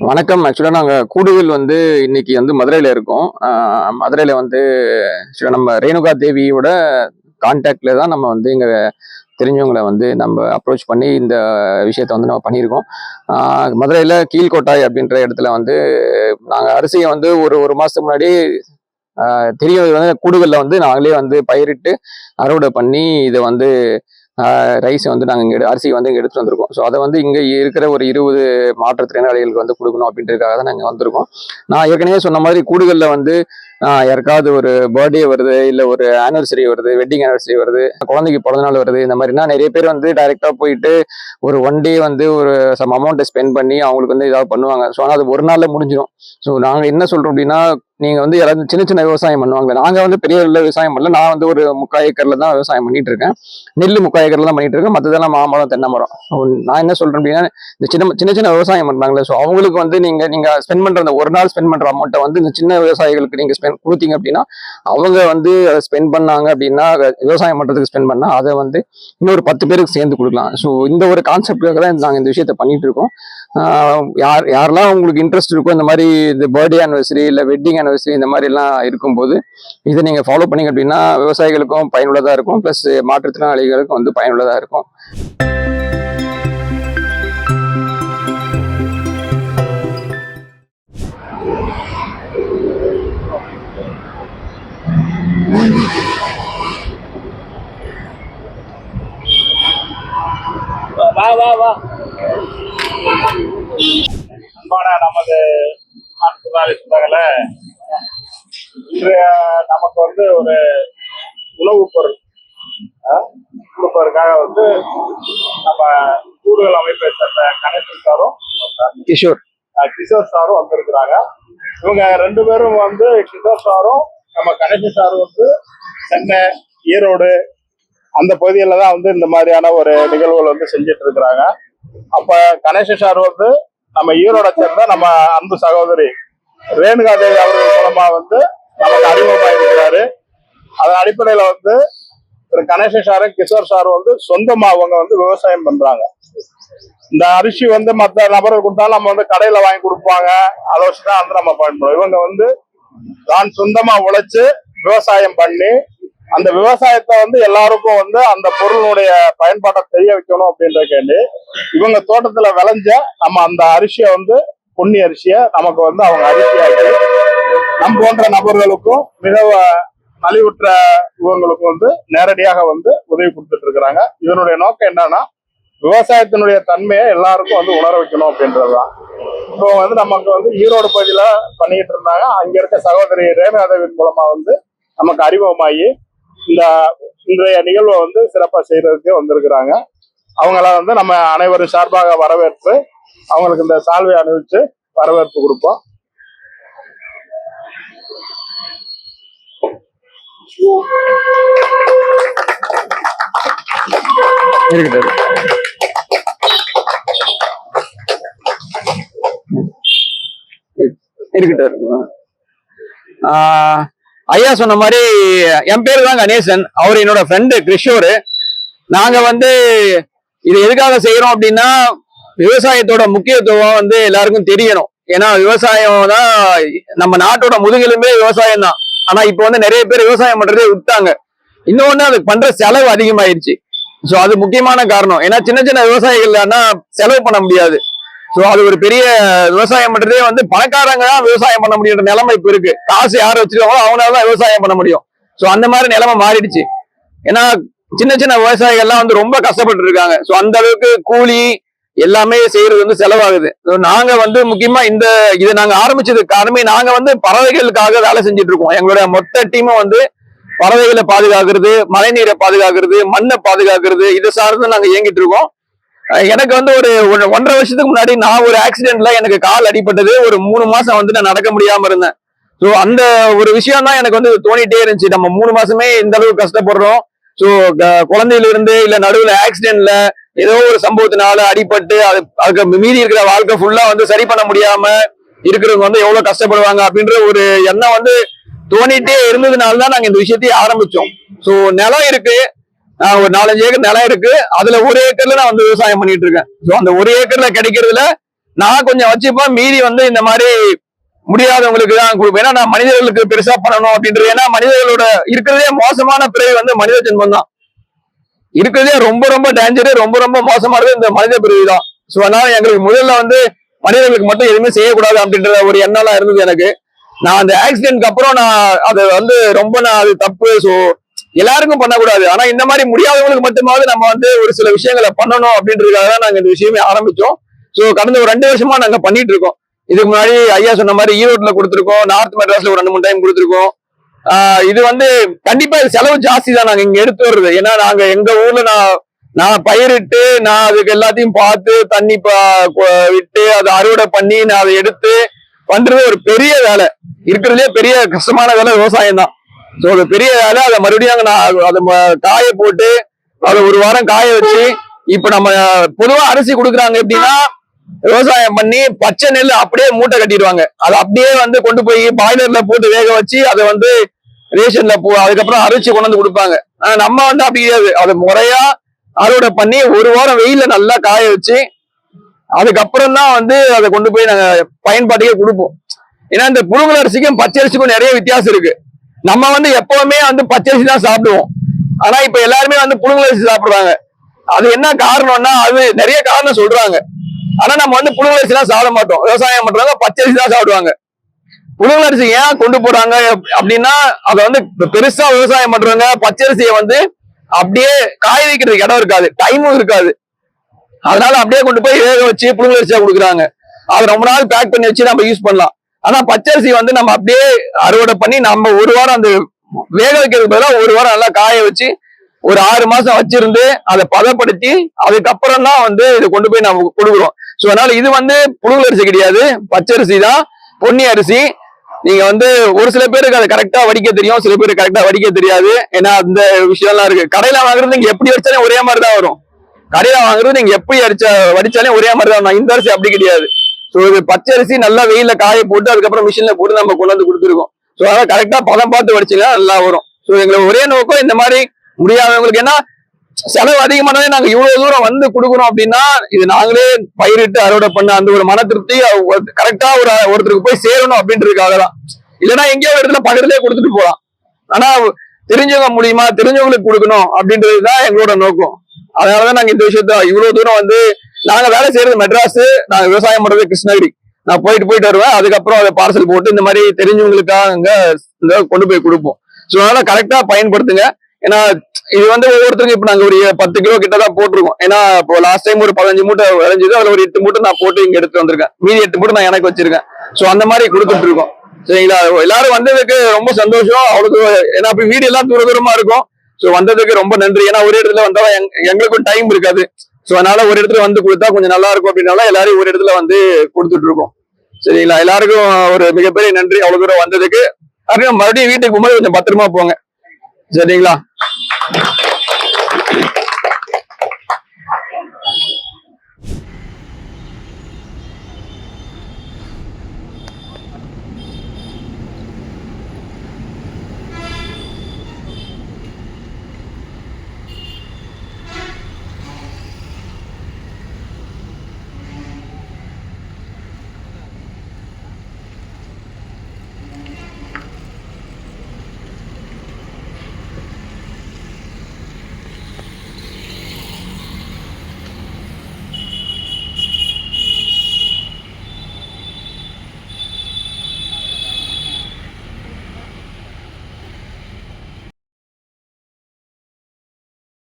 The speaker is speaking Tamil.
வணக்கம். ஆக்சுவலா நாங்க கூடுதல் வந்து இன்னைக்கு வந்து மதுரையில இருக்கோம். மதுரையில வந்து ஆக்சுவலா நம்ம ரேணுகா தேவியோட கான்டாக்ட்ல தான் நம்ம வந்து இங்க தெரிஞ்சவங்கள வந்து நம்ம அப்ரோச் பண்ணி இந்த விஷயத்த வந்து நம்ம பண்ணியிருக்கோம். மதுரையில கீழ்கோட்டாய் அப்படின்ற இடத்துல வந்து நாங்க அரிசியை வந்து ஒரு ஒரு மாசத்துக்கு முன்னாடி தெரிய வந்து கூடுதல்ல வந்து நாங்களே வந்து பயிரிட்டு அறுவடை பண்ணி இதை வந்து ரைஸ் வந்து நாங்கள் இங்கே அரிசி வந்து இங்கே எடுத்துட்டு வந்திருக்கோம். ஸோ அதை வந்து இங்கே இருக்கிற ஒரு 20 மாற்றுத்திறனாளிகளுக்கு வந்து கொடுக்கணும் அப்படின்றதுக்காக தான் நாங்கள் வந்திருக்கோம். நான் ஏற்கனவே சொன்ன மாதிரி கூடுகளில் வந்து யாருக்காவது ஒரு பர்த்டே வருது, இல்லை ஒரு ஆனிவர்சரி வருது, வெட்டிங் ஆனிவர்சரி வருது, குழந்தைக்கு பிறந்தநாள் வருது, இந்த மாதிரினா நிறைய பேர் வந்து டைரெக்டாக போயிட்டு ஒரு ஒன் டே வந்து ஒரு சம் அமௌண்ட்டை ஸ்பெண்ட் பண்ணி அவங்களுக்கு வந்து ஏதாவது பண்ணுவாங்க. ஸோ ஆனால் அது ஒரு நாளில் முடிஞ்சிடும். ஸோ நாங்கள் என்ன சொல்கிறோம் அப்படின்னா, நீங்கள் வந்து யாராவது சின்ன சின்ன விவசாயம் பண்ணுவாங்க. நாங்கள் வந்து பெரிய அளவில் விவசாயம் பண்ணல. நான் வந்து ஒரு 3/4 ஏக்கரில் தான் விவசாயம் பண்ணிட்டு இருக்கேன். நெல் 3/4 ஏக்கர்ல தான் பண்ணிட்டு இருக்கேன். மற்றதெல்லாம் மாமரம், தென்னை மரம். நான் என்ன சொல்றேன் அப்படின்னா, இந்த சின்ன சின்ன விவசாயம் பண்றாங்களே, ஸோ அவங்களுக்கு வந்து நீங்க ஸ்பெண்ட் பண்ற அந்த ஒரு நாள் ஸ்பெண்ட் பண்ற அமௌண்ட்டை வந்து இந்த சின்ன விவசாயிகளுக்கு நீங்க ஸ்பெண்ட் கொடுத்தீங்க அப்படின்னா, அவங்க வந்து அதை ஸ்பெண்ட் பண்ணாங்க அப்படின்னா, விவசாயம் பண்றதுக்கு ஸ்பெண்ட் பண்ணா அதை வந்து இன்னொரு 10 பேருக்கு சேர்ந்து கொடுக்கலாம். ஸோ இந்த ஒரு கான்செப்டுக்காக தான் நாங்கள் இந்த விஷயத்த பண்ணிட்டு இருக்கோம். யாரெல்லாம் உங்களுக்கு இன்ட்ரெஸ்ட் இருக்கோ, இந்த மாதிரி இந்த பர்த்டே ஆனிவர்சரி இல்லை வெட்டிங் ஆனிவர்சரி இந்த மாதிரி எல்லாம் இருக்கும்போது இதை நீங்க ஃபாலோ பண்ணீங்க அப்படின்னா விவசாயிகளுக்கும் பயனுள்ளதா இருக்கும், பிளஸ் மாற்றுத்திறனாளிகளுக்கும் வந்து பயனுள்ளதா இருக்கும். அன்பான நமது மாற்றுத்திறனாளி சொந்தங்களே, இன்றைய நமக்கு வந்து ஒரு உணவுப் பொருள் கொடுப்பதற்காக வந்து நம்ம கூடுதல் அமைப்பை சேர்ந்த கணேசன் சாரும் கிஷோர் சாரும் வந்திருக்கிறாங்க. இவங்க 2 பேரும் வந்து கிஷோர் சாரும் நம்ம கணேசன் சாரும் வந்து சென்னை, ஈரோடு அந்த பகுதியில் தான் வந்து இந்த மாதிரியான ஒரு நிகழ்வுகள் வந்து செஞ்சுட்டு இருக்கிறாங்க. அப்ப கணேசன் சார் வந்து நம்ம ஈரோடை சேர்ந்த நம்ம அன்பு சகோதரி ரேணுகா தேவி அவர்கள் மூலமா வந்து நமக்கு அறிமுகமாக இருக்கிறாரு. அதன் அடிப்படையில வந்து திரு கணேசன் சாரும் கிஷோர் சாரும் வந்து சொந்தமா அவங்க வந்து விவசாயம் பண்றாங்க. இந்த அரிசி வந்து மற்ற நபர்கள் கொடுத்தாலும் நம்ம வந்து கடையில வாங்கி கொடுப்பாங்க, அதை வச்சுதான் வந்து நம்ம பயன்படுவோம். இவங்க வந்து தான் சொந்தமா உழைச்சு விவசாயம் பண்ணி அந்த விவசாயத்தை வந்து எல்லாருக்கும் வந்து அந்த பொருளுடைய பயன்பாட்டை தெரிய வைக்கணும் அப்படின்றதுக்காண்டி இவங்க தோட்டத்துல விளைஞ்ச நம்ம அந்த அரிசியை வந்து பொன்னி அரிசியை நமக்கு வந்து அவங்க அரிசியாக்கி நம் போன்ற நபர்களுக்கும் மிக நலிவுற்ற இவங்களுக்கும் வந்து நேரடியாக வந்து உதவி கொடுத்துட்டு இருக்கிறாங்க. இதனுடைய நோக்கம் என்னன்னா, விவசாயத்தினுடைய தன்மையை எல்லாருக்கும் வந்து உணர வைக்கணும் அப்படின்றதுதான். இப்போ வந்து நமக்கு வந்து ஈரோடு பகுதியில பண்ணிக்கிட்டு இருந்தாங்க. அங்க இருக்க சகோதரி ரேணுகாதேவின் மூலமா வந்து நமக்கு அறிமுகமாகி இந்த இன்றைய நிகழ்வை வந்து சிறப்பாக செய்யறதுக்கு வந்திருக்கிறாங்க. அவங்கள வந்து நம்ம அனைவரும் சார்பாக வரவேற்று அவங்களுக்கு இந்த சால்வை அணிவிச்சு வரவேற்பு கொடுப்போம். ஐயா சொன்ன மாதிரி என் பேரு தான் கணேசன், அவர் என்னோட ஃப்ரெண்டு கிஷோரு. நாங்க வந்து இது எதுக்காக செய்யறோம் அப்படின்னா, விவசாயத்தோட முக்கியத்துவம் வந்து எல்லாருக்கும் தெரியணும். ஏன்னா விவசாயம் தான் நம்ம நாட்டோட முதுகெலும்பே விவசாயம் தான். ஆனா இப்ப வந்து நிறைய பேர் விவசாயம் பண்றதே விட்டாங்க. இன்னொன்னு அதுக்கு பண்ற செலவு அதிகமாயிருச்சு. சோ அது முக்கியமான காரணம். ஏன்னா சின்ன சின்ன விவசாயிகள் செலவு பண்ண முடியாது. சோ அது ஒரு பெரிய விவசாயம் பண்றதே வந்து பணக்காரங்க தான் விவசாயம் பண்ண முடியுன்ற நிலைமை இப்ப இருக்கு. காசு யார் வச்சிருக்காங்களோ அவங்களாலதான் விவசாயம் பண்ண முடியும். சோ அந்த மாதிரி நிலைமை மாறிடுச்சு. ஏன்னா சின்ன சின்ன விவசாயிகள்லாம் வந்து ரொம்ப கஷ்டப்பட்டு இருக்காங்க. சோ அந்த அளவுக்கு கூலி எல்லாமே செய்யறது வந்து செலவாகுது. நாங்க வந்து முக்கியமா இதை நாங்க ஆரம்பிச்சதுக்கு காரணமே, நாங்க வந்து பறவைகளுக்காக வேலை செஞ்சுட்டு இருக்கோம். எங்களுடைய மொத்த டீமும் வந்து பறவைகளை பாதுகாக்கிறது, மழைநீரை பாதுகாக்கிறது, மண்ணை பாதுகாக்கிறது, இதை சார்ந்து நாங்க இயங்கிட்டு இருக்கோம். எனக்கு வந்து ஒரு 1.5 வருஷத்துக்கு முன்னாடி நான் ஒரு ஆக்சிடென்ட்ல எனக்கு கால் அடிபட்டது. ஒரு 3 மாசம் வந்து நான் நடக்க முடியாம இருந்தேன். ஸோ அந்த ஒரு விஷயம் தான் எனக்கு வந்து தோணிட்டே இருந்துச்சு. நம்ம 3 மாசமே இந்த அளவுக்கு கஷ்டப்படுறோம். ஸோ குழந்தையில இருந்து இல்ல நடுவுல ஆக்சிடென்ட்ல ஏதோ ஒரு சம்பவத்தினால அடிபட்டு அதுக்கு மீறி இருக்கிற வாழ்க்கை ஃபுல்லா வந்து சரி பண்ண முடியாம இருக்கிறவங்க வந்து எவ்வளவு கஷ்டப்படுவாங்க அப்படின்ற ஒரு எண்ணம் வந்து தோணிட்டே இருந்ததுனாலதான் நாங்க இந்த விஷயத்தையே ஆரம்பிச்சோம். ஸோ நிலம் இருக்கு, ஒரு 4-5 ஏக்கர் நிலம் இருக்கு. அதுல 1 ஏக்கர்ல நான் வந்து விவசாயம் பண்ணிட்டு இருக்கேன். ஸோ அந்த 1 ஏக்கர்ல கிடைக்கிறதுல நான் கொஞ்சம் வச்சுப்பேன், மீதி வந்து இந்த மாதிரி முடியாதவங்களுக்கு தான் கொடுப்பேன். ஏன்னா நான் மனிதர்களுக்கு பெருசா பண்ணணும் அப்படின்றது. ஏன்னா மனிதர்களோட இருக்கிறதே மோசமான பிறவி வந்து மனித ஜென்மம் தான். இருக்கிறதே ரொம்ப ரொம்ப டேஞ்சரு, ரொம்ப ரொம்ப மோசமானது இந்த மனித பிறவி தான். சோ அதனால எங்களுக்கு முதல்ல வந்து மனிதர்களுக்கு மட்டும் எதுவுமே செய்யக்கூடாது அப்படின்ற ஒரு எண்ணம்லாம் இருந்தது எனக்கு. நான் அந்த ஆக்சிடென்ட்க்கு அப்புறம் நான் அதை வந்து ரொம்ப அது தப்பு. சோ எல்லாருக்கும் பண்ணக்கூடாது. ஆனா இந்த மாதிரி முடியாதவங்களுக்கு மட்டுமாவது நம்ம வந்து ஒரு சில விஷயங்களை பண்ணணும் அப்படின்றதுக்காக தான் நாங்க இந்த விஷயமே ஆரம்பிச்சோம். சோ கடந்த ஒரு 2 வருஷமா நாங்க பண்ணிட்டு இருக்கோம். இதுக்கு முன்னாடி ஐயா சொன்ன மாதிரி ஈரோட்ல கொடுத்துருக்கோம், நார்த் மெட்ராஸ்ல ஒரு 2-3 டைம் கொடுத்துருக்கோம். இது வந்து கண்டிப்பா இது செலவு ஜாஸ்தி தான் நாங்க இங்க எடுத்து வர்றது. ஏன்னா நாங்க எங்க ஊர்ல நான் பயிரிட்டு நான் அதுக்கு எல்லாத்தையும் பார்த்து தண்ணி விட்டு அதை அறுவடை பண்ணி நான் அதை எடுத்து பண்றது ஒரு பெரிய வேலை. இருக்கிறதுலே பெரிய கஷ்டமான வேலை விவசாயம் தான். சோ அது பெரிய வேலை. அதை மறுபடியும் நான் அதை காய போட்டு அதை ஒரு வாரம் காய வச்சு, இப்ப நம்ம பொதுவா அரிசி கொடுக்குறாங்க எப்படின்னா விவசாயம் பண்ணி பச்சை நெல் அப்படியே மூட்டை கட்டிடுவாங்க. அதை அப்படியே வந்து கொண்டு போய் பாய்லர்ல போட்டு வேக வச்சு அதை வந்து ரேஷன்ல அதுக்கப்புறம் அரைச்சு கொண்டு வந்து கொடுப்பாங்க. நம்ம வந்து அப்படி கிடையாது. அதை முறையா அறுவடை பண்ணி ஒரு வாரம் வெயில நல்லா காய வச்சு அதுக்கப்புறம் தான் வந்து அதை கொண்டு போய் நாங்க பயன்பாட்டுக்கே கொடுப்போம். ஏன்னா இந்த புழுங்கல் அரிசிக்கும் பச்சை அரிசிக்கும் நிறைய வித்தியாசம் இருக்கு. நம்ம வந்து எப்பவுமே வந்து பச்சை அரிசி தான் சாப்பிடுவோம். ஆனா இப்ப எல்லாருமே வந்து புழுங்கல் அரிசி சாப்பிடுறாங்க. அது என்ன காரணம்னா அது நிறைய காரணம் சொல்றாங்க. ஆனா நம்ம வந்து புழுங்கல் அரிசி எல்லாம் சாப்பிட மாட்டோம். விவசாயம் பண்றவங்க பச்சை அரிசி தான் சாப்பிடுவாங்க. புழுங்கல் அரிசி ஏன் கொண்டு போறாங்க அப்படின்னா அதை வந்து பெருசா விவசாயம் பண்றவங்க பச்சை அரிசியை வந்து அப்படியே காய வைக்கிறதுக்கு இடம் இருக்காது, டைமும் இருக்காது. அதனால அப்படியே கொண்டு போய் வேக வச்சு புழுங்கல் அரிசியா கொடுக்குறாங்க. அதை ரொம்ப நாள் பேக் பண்ணி வச்சு நம்ம யூஸ் பண்ணலாம். ஆனா பச்சரிசி வந்து நம்ம அப்படியே அறுவடை பண்ணி நம்ம ஒரு வாரம் அந்த வேக வைக்கிறதுக்கு பதிலாக ஒரு வாரம் நல்லா காய வச்சு ஒரு 6 மாசம் வச்சிருந்து அதை பதப்படுத்தி அதுக்கப்புறம் தான் வந்து இதை கொண்டு போய் நம்ம கொடுக்குறோம். சோ அதனால இது வந்து புழுங்கல் அரிசி கிடையாது, பச்சரிசி தான், பொன்னி அரிசி. நீங்க வந்து ஒரு சில பேருக்கு அதை கரெக்டா வடிக்க தெரியும், சில பேருக்கு கரெக்டா வடிக்க தெரியாது. ஏன்னா அந்த விஷயம் எல்லாம் இருக்கு. கடையில வாங்குறது நீங்க எப்படி வச்சாலும் ஒரே மாதிரி தான் வரும். கடையில வாங்குறது நீங்க எப்படி வடிச்சாலும் ஒரே மாதிரி தான். இந்த அரிசி அப்படி கிடையாது. சோ இது பச்சை அரிசி நல்லா வெயில காய போட்டு அதுக்கப்புறம் மிஷின்ல போட்டு நம்ம கொண்டு வந்து கொடுத்துருக்கோம். சோ அதனால கரெக்டா பதம் பார்த்து வடிச்சுங்க நல்லா வரும். சோ எங்களுக்கு ஒரே நோக்கம் இந்த மாதிரி முடியாதவங்களுக்கு. ஏன்னா செலவு அதிகமானதே நாங்க இவ்வளவு தூரம் வந்து கொடுக்குறோம் அப்படின்னா இது நாங்களே பயிரிட்டு அறுவடை பண்ண அந்த ஒரு மன திருப்தி கரெக்டா ஒருத்தருக்கு போய் சேரணும் அப்படின்றதுக்காக தான். இல்லைன்னா எங்கேயோ ஒரு இடத்துல பக்கத்துலயே கொடுத்துட்டு போலாம். ஆனா தெரிஞ்சவங்க மூலியமா தெரிஞ்சவங்களுக்கு கொடுக்கணும் அப்படின்றதுதான் எங்களோட நோக்கம். அதனாலதான் நாங்க இந்த விஷயத்த இவ்வளவு தூரம் வந்து நாங்க வேலை செய்யறது மெட்ராஸ், நாங்க விவசாயம் பண்றது கிருஷ்ணகிரி. நான் போயிட்டு வருவேன். அதுக்கப்புறம் அதை பார்சல் போட்டு இந்த மாதிரி தெரிஞ்சவங்களுக்காக கொண்டு போய் கொடுப்போம். சோ அதனால கரெக்டா பயன்படுத்துங்க. ஏன்னா இது வந்து ஒவ்வொருத்தருக்கும் இப்ப நாங்க ஒரு 10 கிலோ கிட்டதான் போட்டிருக்கோம். ஏன்னா இப்போ லாஸ்ட் டைம் ஒரு 15 மூட்டை விளைஞ்சது, அதுல ஒரு 8 மூட்டை நான் போட்டு இங்க எடுத்து வந்திருக்கேன். மீதி 8 மூட்டை நான் எனக்கு வச்சிருக்கேன். சோ அந்த மாதிரி கொடுத்துட்டு இருக்கோம். சரிங்களா? எல்லாரும் வந்ததுக்கு ரொம்ப சந்தோஷம். அவ்வளவு ஏன்னா இப்ப வீடு எல்லாம் தூரமா இருக்கும். சோ வந்ததுக்கு ரொம்ப நன்றி. ஏன்னா ஒரு இடத்துல வந்தா எங்களுக்கும் டைம் இருக்காது. சோ அதனால ஒரு இடத்துல வந்து கொடுத்தா கொஞ்சம் நல்லா இருக்கும் அப்படின்னால எல்லாரும் ஒரு இடத்துல வந்து கொடுத்துட்டு இருக்கோம். சரிங்களா? எல்லாருக்கும் ஒரு மிகப்பெரிய நன்றி அவ்வளவு தூரம் வந்ததுக்கு. மறுபடியும் வீட்டுக்கு போகும்போது கொஞ்சம் பத்திரமா போங்க. சரிங்களா?